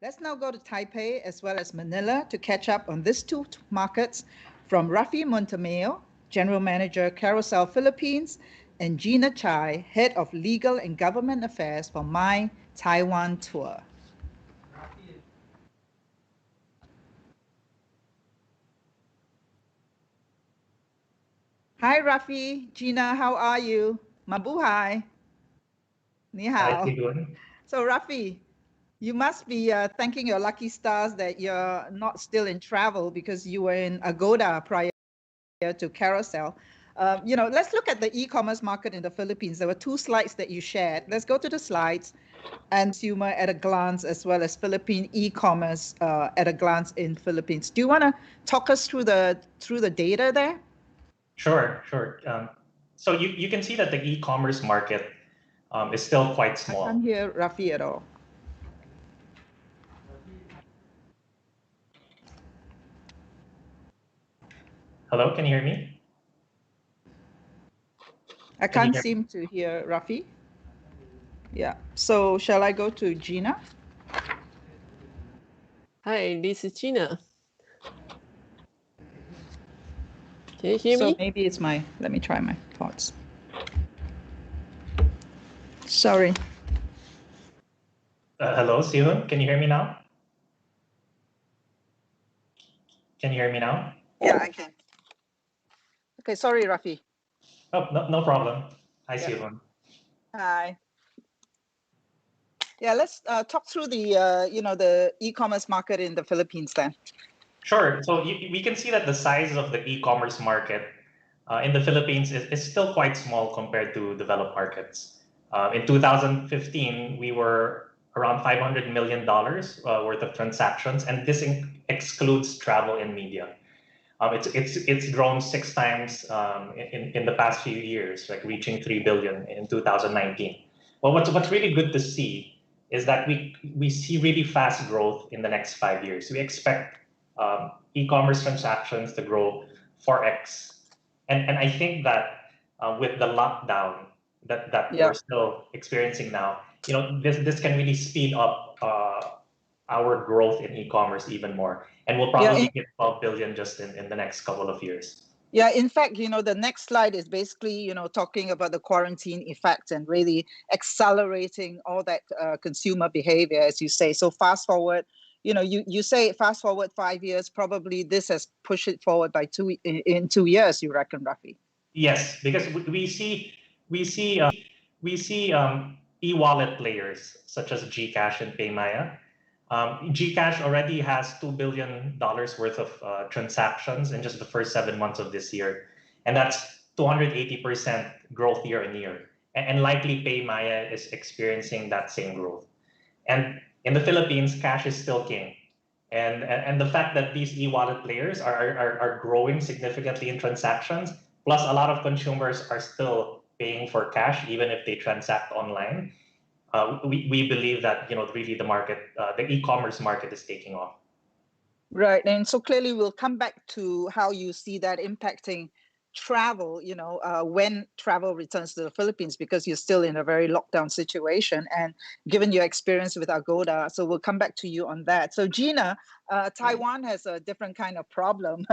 Let's now go to Taipei as well as Manila to catch up on these two markets from Raffy Montemayor, General Manager, Carousell Philippines, and Gina Tsai, Head of Legal and Government Affairs for MyTaiwanTour. Hi, Raffy. Gina, how are you? Mabuhay. Ni hao. So, Raffy, you must be thanking your lucky stars that you're not still in travel because you were in Agoda prior to Carousell. Let's look at the e-commerce market in the Philippines. There were two slides that you shared. Let's go to the slides and consumer at a glance, as well as Philippine e-commerce at a glance in Philippines. Do you want to talk us through the data there? Sure. So you can see that the e-commerce market is still quite small. I can't hear Raffy at all. Hello, can you hear me? I can't seem to hear Raffy. Yeah, so shall I go to Gina? Hi, this is Gina. Can you hear me? So maybe it's let me try my thoughts. Sorry. Hello, Siew, can you hear me now? Can you hear me now? Yeah, I can. Okay, sorry, Raffy. Oh, no problem. Hi, Siew. Hi. Yeah, let's talk through the e-commerce market in the Philippines then. Sure. So we can see that the size of the e-commerce market in the Philippines is still quite small compared to developed markets. In 2015, we were around $500 million worth of transactions, and this excludes travel and media. It's grown 6 times in the past few years, like reaching 3 billion in 2019. Well, what's really good to see is that we see really fast growth in the next 5 years. We expect e-commerce transactions to grow 4x, and I think that with the lockdown that we're still experiencing now, this can really speed up our growth in e-commerce even more, and we'll probably hit 12 billion just in the next couple of years. Yeah, in fact, the next slide is basically, talking about the quarantine effect and really accelerating all that consumer behavior, as you say. So fast forward, you say fast forward 5 years, probably this has pushed it forward by 2 years, you reckon, Raffy? Yes, because we see e-wallet players such as GCash and PayMaya. GCash already has $2 billion worth of transactions in just the first 7 months of this year. And that's 280% growth year on year. And likely PayMaya is experiencing that same growth. And in the Philippines, cash is still king. And the fact that these e-wallet players are growing significantly in transactions, plus a lot of consumers are still paying for cash, even if they transact online. We believe that really the e-commerce market is taking off. Right, and so clearly we'll come back to how you see that impacting travel, when travel returns to the Philippines, because you're still in a very lockdown situation, and given your experience with Agoda, so we'll come back to you on that. So Gina, Taiwan has a different kind of problem.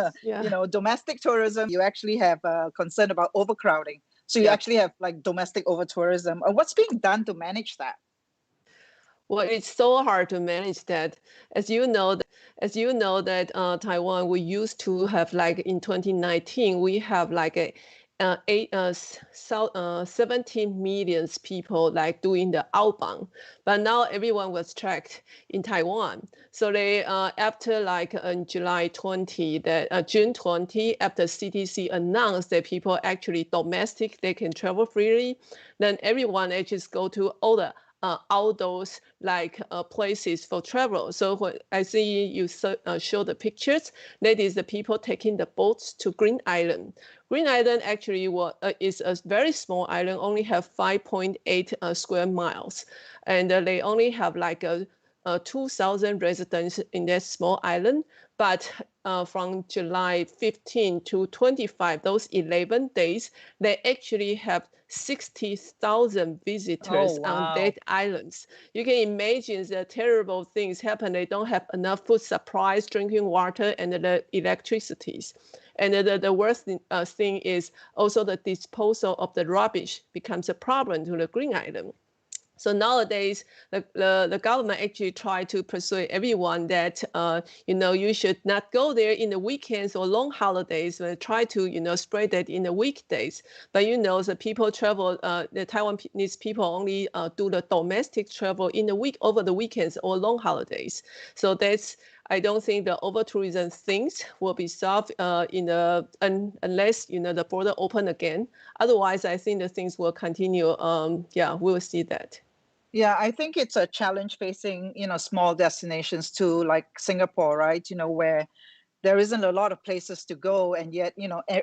Domestic tourism, you actually have concern about overcrowding. So you actually have like domestic over tourism. What's being done to manage that? Well, it's so hard to manage that. As you know that Taiwan, we used to have, like in 2019, we have like 17 million people like doing the outbound, but now everyone was tracked in Taiwan. So they after like on July 20, June 20, after CDC announced that people actually domestic, they can travel freely, then everyone actually go to all the outdoors like places for travel. So when I see you show the pictures, that is the people taking the boats to Green Island. Green Island actually is a very small island, only have 5.8 square miles. And they only have like 2,000 residents in that small island. But from July 15 to 25, those 11 days, they actually have 60,000 visitors on that islands. You can imagine the terrible things happen. They don't have enough food supplies, drinking water, and the electricities. And the worst thing is also the disposal of the rubbish becomes a problem to the Green Island. So nowadays, the government actually try to persuade everyone that, you should not go there in the weekends or long holidays, but try to, spread that in the weekdays. But, the people travel, the Taiwanese people only do the domestic travel in the week, over the weekends or long holidays. So I don't think the over-tourism things will be solved unless, the border open again. Otherwise, I think the things will continue. We'll see that. Yeah, I think it's a challenge facing, small destinations too, like Singapore, right? Where there isn't a lot of places to go, and yet,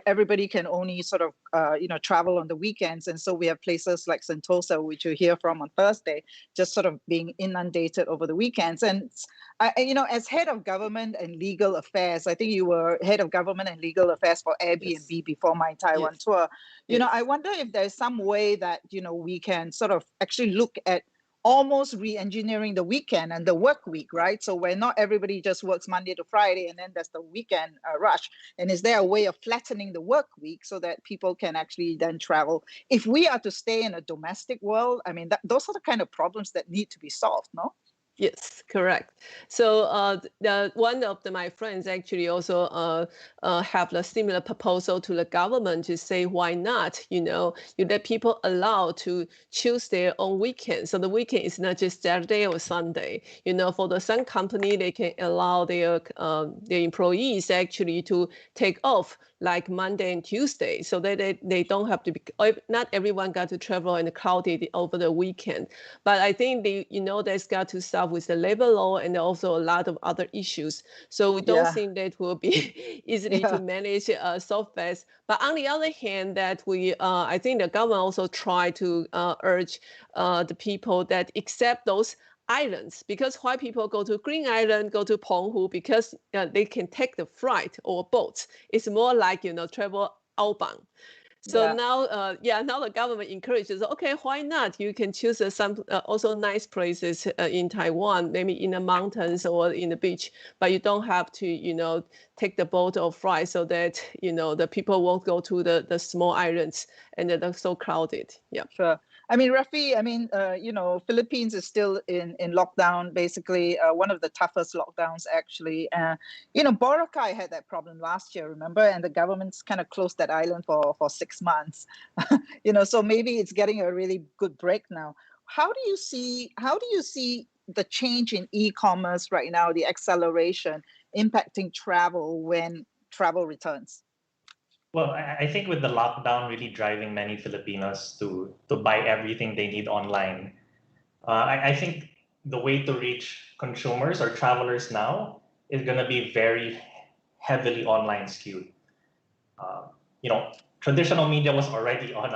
everybody can only sort of, travel on the weekends. And so we have places like Sentosa, which you hear from on Thursday, just sort of being inundated over the weekends. And, as head of government and legal affairs, I think you were head of government and legal affairs for Airbnb yes. before MyTaiwanTour. Yes. I wonder if there's some way that, we can sort of actually look at almost re-engineering the weekend and the work week, right? So where not everybody just works Monday to Friday and then there's the weekend rush. And is there a way of flattening the work week so that people can actually then travel? If we are to stay in a domestic world, I mean, those are the kind of problems that need to be solved, no? Yes, correct. So one of my friends actually also have a similar proposal to the government to say, why not, you let people allowed to choose their own weekend. So the weekend is not just Saturday or Sunday. For some company, they can allow their employees actually to take off like Monday and Tuesday, so that they don't have to be, not everyone got to travel and crowded over the weekend. But I think that's got to solve with the labor law and also a lot of other issues. So we don't think that will be easily to manage so fast. But on the other hand, that I think the government also try to urge the people that accept those islands, because why people go to Green Island, go to Penghu, because they can take the flight or boats. It's more like, travel outbound. So now the government encourages, okay, why not? You can choose some also nice places in Taiwan, maybe in the mountains or in the beach, but you don't have to, take the boat or fly, so that, the people won't go to the small islands and they're so crowded. Yeah. Sure. I mean, Raffy, Philippines is still in lockdown, basically one of the toughest lockdowns, actually. Boracay had that problem last year, remember? And the government's kind of closed that island for 6 months. So maybe it's getting a really good break now. How do you see the change in e-commerce right now, the acceleration impacting travel when travel returns? Well, I think with the lockdown really driving many Filipinos to buy everything they need online, I think the way to reach consumers or travelers now is going to be very heavily online skewed. Traditional media was already on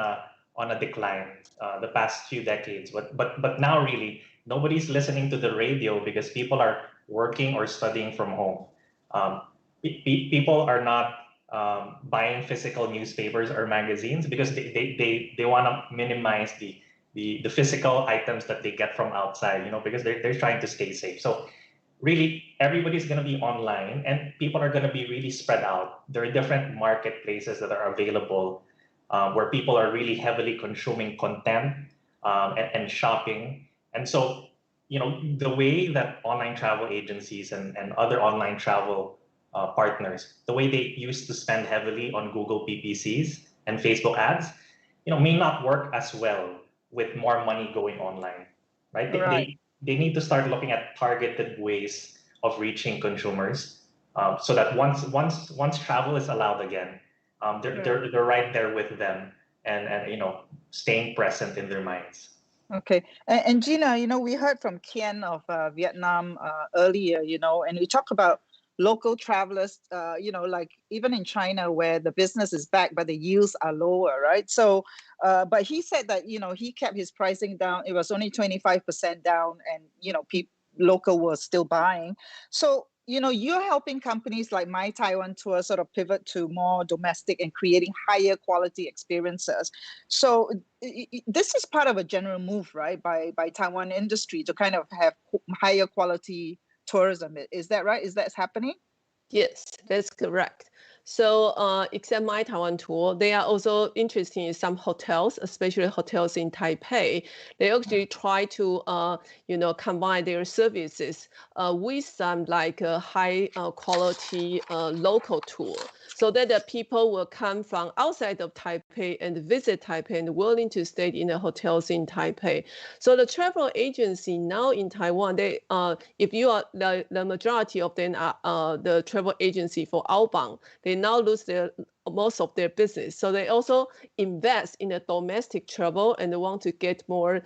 a decline the past few decades, but now really nobody's listening to the radio because people are working or studying from home. People are not buying physical newspapers or magazines because they want to minimize the physical items that they get from outside, because they're trying to stay safe. So really everybody's going to be online and people are going to be really spread out. There are different marketplaces that are available where people are really heavily consuming content and shopping. And so, the way that online travel agencies and other online travel partners, the way they used to spend heavily on Google PPCs and Facebook ads, may not work as well with more money going online, right? They need to start looking at targeted ways of reaching consumers, so that once travel is allowed again, they're right there with them and staying present in their minds. Okay, and Gina, we heard from Kien of Vietnam earlier, and we talked about local travelers, like even in China where the business is back, but the yields are lower, right? So, but he said that, he kept his pricing down. It was only 25% down and, local was still buying. So, you're helping companies like MyTaiwanTour sort of pivot to more domestic and creating higher quality experiences. So this is part of a general move, right, by Taiwan industry to kind of have higher quality tourism. Is that right? Is that happening? Yes, that's correct. So except MyTaiwanTour, they are also interested in some hotels, especially hotels in Taipei. They actually try to, combine their services with some like high quality local tour, so that the people will come from outside of Taipei and visit Taipei and willing to stay in the hotels in Taipei. So the travel agency now in Taiwan, they if you are the majority of them are the travel agency for outbound, they now lose most of their business. So they also invest in the domestic travel and they want to get more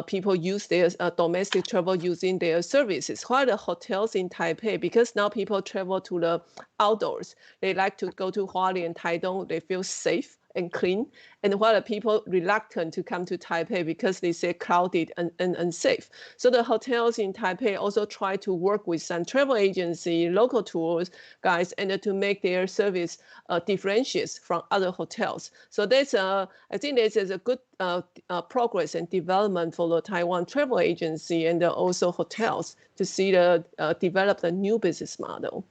people use their domestic travel using their services. While the hotels in Taipei, because now people travel to the outdoors, they like to go to Hualien, Taitung, they feel safe and clean, and while the people reluctant to come to Taipei because they say crowded and unsafe. So the hotels in Taipei also try to work with some travel agency, local tours guys, and to make their service differentiates from other hotels. So that's I think this is a good progress and development for the Taiwan travel agency and also hotels to see the develop the new business model.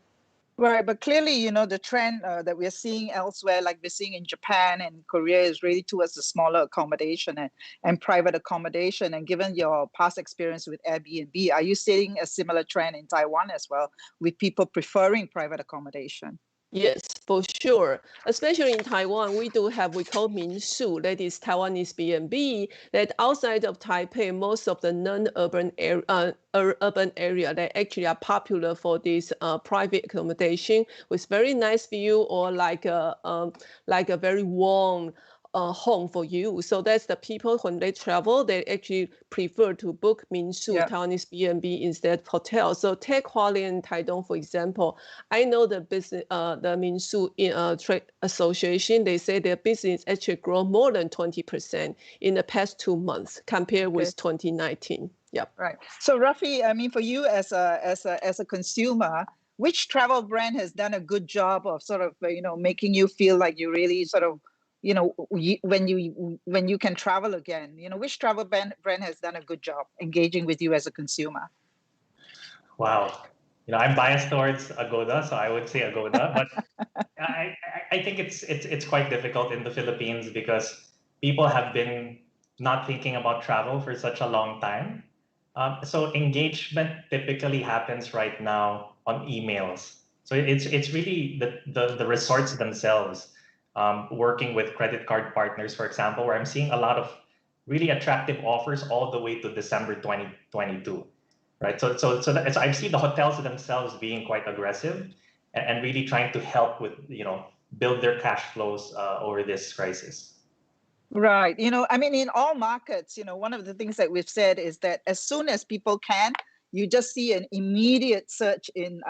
Right, but clearly, the trend that we're seeing elsewhere, like we're seeing in Japan and Korea, is really towards the smaller accommodation and private accommodation. And given your past experience with Airbnb, are you seeing a similar trend in Taiwan as well, with people preferring private accommodation? Yes, for sure. Especially in Taiwan, we do have, we call Minshu, that is Taiwanese B&B, that outside of Taipei, most of the non-urban urban area that actually are popular for this private accommodation with very nice view or like a very warm home for you. So that's the people when they travel, they actually prefer to book Minshu, Taiwanese B&B instead of hotel. So take Hualien, Taitung, for example. I know the business, the Minshu Trade Association, they say their business actually grow more than 20% in the past 2 months compared with 2019. Yep. Right. So Raffy, I mean, for you as a consumer, which travel brand has done a good job of sort of making you feel like you really sort of when you can travel again? Which travel brand has done a good job engaging with you as a consumer? Wow. I'm biased towards Agoda, so I would say Agoda, but I think it's quite difficult in the Philippines because people have been not thinking about travel for such a long time. So engagement typically happens right now on emails. So it's really the resorts themselves, working with credit card partners, for example, where I'm seeing a lot of really attractive offers all the way to December 2022. Right. So I've seen the hotels themselves being quite aggressive and really trying to help with, build their cash flows over this crisis. Right. I mean, in all markets, one of the things that we've said is that as soon as people can, you just see an immediate surge in,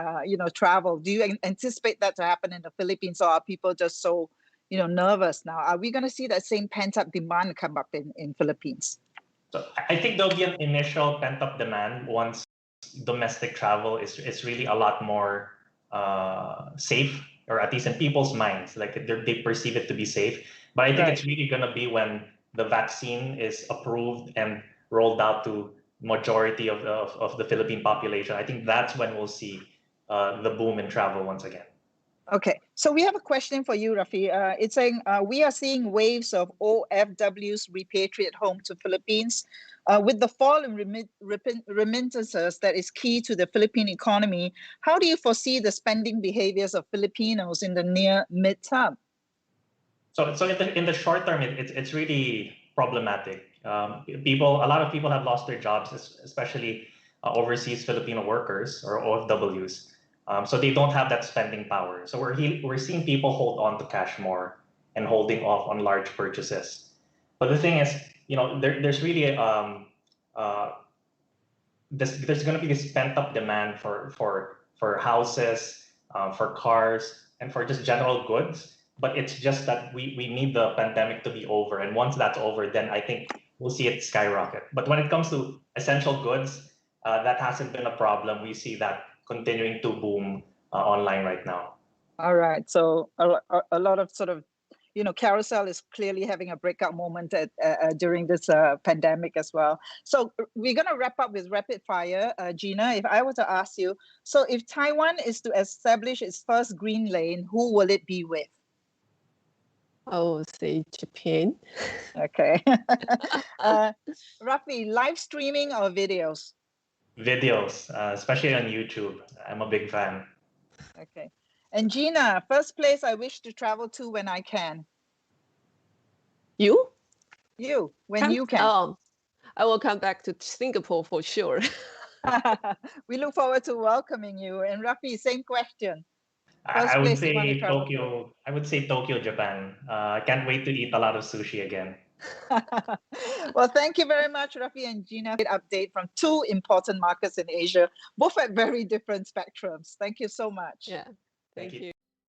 travel. Do you anticipate that to happen in the Philippines, or are people just so, nervous now? Are we going to see that same pent-up demand come up in Philippines? So I think there'll be an initial pent-up demand once domestic travel is really a lot more safe, or at least in people's minds, like they perceive it to be safe. But I think it's really going to be when the vaccine is approved and rolled out to majority of the Philippine population. I think that's when we'll see the boom in travel once again. Okay, so we have a question for you, Raffy. It's saying we are seeing waves of OFWs repatriate home to Philippines. With the fall in remittances that is key to the Philippine economy, how do you foresee the spending behaviors of Filipinos in the near midterm? So in the short term, it's really problematic. A lot of people have lost their jobs, especially overseas Filipino workers or OFWs. So they don't have that spending power. So we're seeing people hold on to cash more and holding off on large purchases. But the thing is, there's really there's going to be this pent up demand for houses, for cars, and for just general goods. But it's just that we need the pandemic to be over, and once that's over, then I think we'll see it skyrocket. But when it comes to essential goods, that hasn't been a problem. We see that continuing to boom online right now. All right. So a lot of sort of, Carousell is clearly having a breakout moment during this pandemic as well. So we're going to wrap up with rapid fire. Gina, if I were to ask you, so if Taiwan is to establish its first green lane, who will it be with? I will say Japan. Okay. Raffy, live streaming or videos? Videos, especially on YouTube. I'm a big fan. Okay. And Gina, first place I wish to travel to when I can. You, when you can. Oh, I will come back to Singapore for sure. We look forward to welcoming you. And Raffy, same question. I would say Tokyo. I would say Tokyo, Japan. I can't wait to eat a lot of sushi again. Well, thank you very much, Raffy and Gina. Update from two important markets in Asia, both at very different spectrums. Thank you so much. Yeah, thank you.